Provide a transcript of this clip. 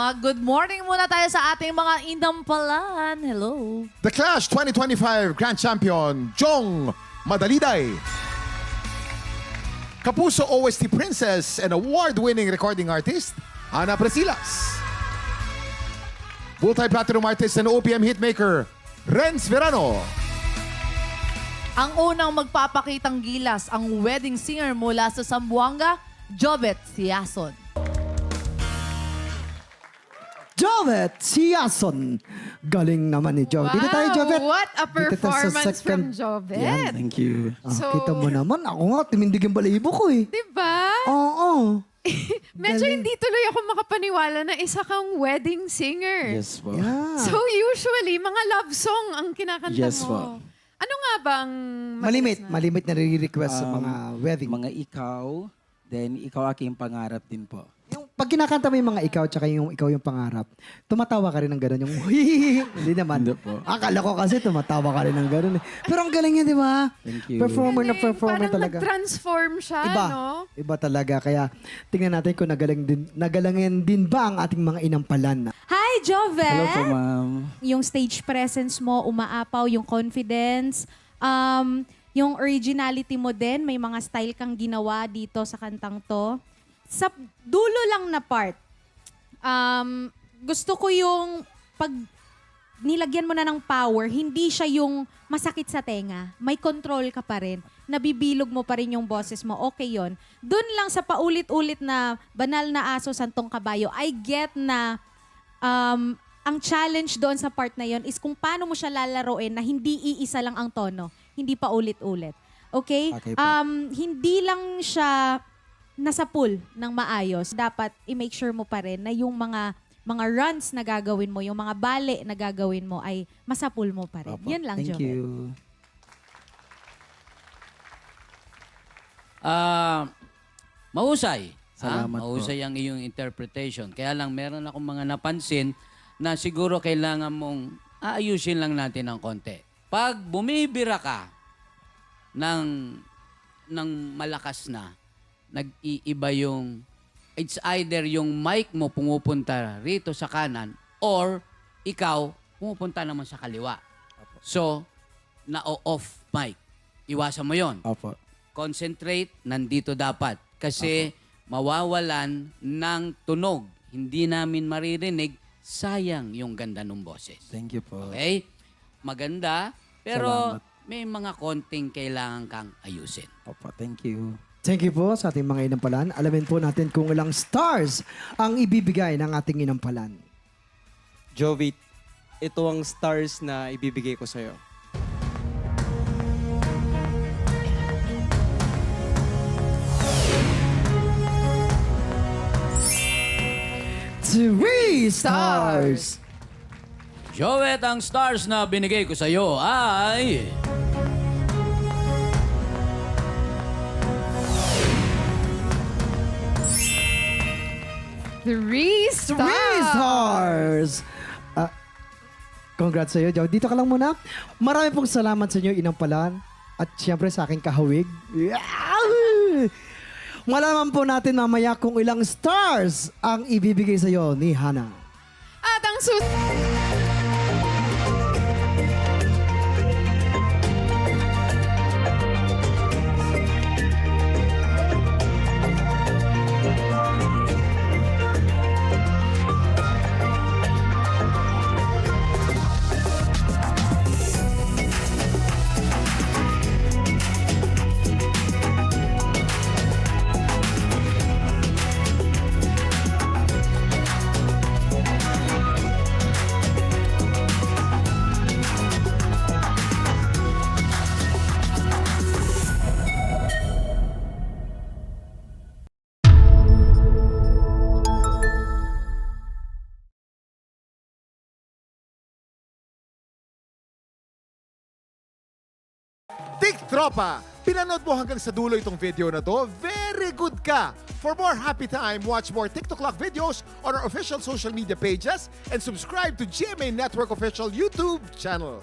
Good morning muna tayo sa ating mga inampalan. Hello. The Clash 2025 Grand Champion, Jong Madaliday. Kapuso OST Princess and award-winning recording artist, Ana Presilas. Multi-platinum artist and OPM hitmaker, Renz Verano. Ang unang magpapakitang gilas, ang wedding singer mula sa Zamboanga, Jovet Siason. Jovet Siason. Galing naman ni Jovet. Dito tayo, Jovet. What a Dito tayo sa performance second. from Jovet. Yan. Thank you. Ah, kita mo naman, ako nga, tumindig yung balahibo ko eh. Diba? Oo. Medyo Galing. hindi tuloy ako makapaniwala na isa kang wedding singer. Yes po. Yeah. So usually, mga love song ang kinakanta Yes mo. po. Ano nga ba ang... Malimit na re-request sa mga wedding. Mga ikaw, then ikaw aking pangarap din po. Yung pag kinakanta mo yung mga ikaw tsaka yung ikaw yung pangarap, tumatawa ka rin ng gano'n. Yung hindi naman. Hindi po. Akala ko kasi tumatawa ka rin ng gano'n. Eh. Pero ang galing niya, di ba? Thank you. Performer na Galing. performer Parang talaga. nag-transform siya, Iba. no? Iba talaga. Kaya tingnan natin kung nagalangin din ba ang ating mga inampalan. Hi, Jovet! Hello po, ma'am. Yung stage presence mo, umaapaw, yung confidence, yung originality mo din, may mga style kang ginawa dito sa kantang to. Sa dulo lang na part, gusto ko yung pag nilagyan mo na ng power, hindi siya yung masakit sa tenga. May control ka pa rin. Nabibilog mo pa rin yung boses mo. Okay yon. Doon lang sa paulit-ulit na banal na aso, santong kabayo, I get na ang challenge doon sa part na yon is kung paano mo siya lalaroin na hindi iisa lang ang tono. Hindi pa ulit-ulit. Okay? Okay po. Hindi lang siya nasa pool ng maayos. Dapat i-make sure mo pa rin na yung mga runs na gagawin mo, yung mga bale na gagawin mo ay masapul mo pa rin. Opo. Yan lang, Thank Jovet. you. Mahusay. Salamat po. Mahusay ang iyong interpretation. Kaya lang meron akong mga napansin na siguro kailangan mong aayusin lang natin ng konti. Pag bumibira ka ng malakas na, nag-iiba yung, it's either yung mic mo pumupunta rito sa kanan or ikaw pumupunta naman sa kaliwa. So, na-off mic. Iwasan mo yon. Opo. Concentrate, nandito dapat. Kasi mawawalan ng tunog. Hindi namin maririnig, sayang yung ganda ng boses. Thank you po. Okay? Maganda, pero Salamat. may mga konting kailangan kang ayusin. Opo, thank you. Thank you po sa ating mga inampalan. Alamin po natin kung ilang stars ang ibibigay ng ating inampalan. Jovit, ito ang stars na ibibigay ko sa'yo. Three stars! Jovet, ang stars na binigay ko sa iyo ay... Three stars! Three stars! Congrats sa iyo, Joe. Dito ka lang muna. Marami pong salamat sa inyo, inampalan. At siyempre sa aking kahawig. Yeah! Malaman po natin mamaya kung ilang stars ang ibibigay sa iyo ni Hana. At ang Tik Tropa! Pinanood mo hanggang sa dulo itong video na to? Very good ka! For more happy time, watch more TikTok Clock videos on our official social media pages and subscribe to GMA Network official YouTube channel.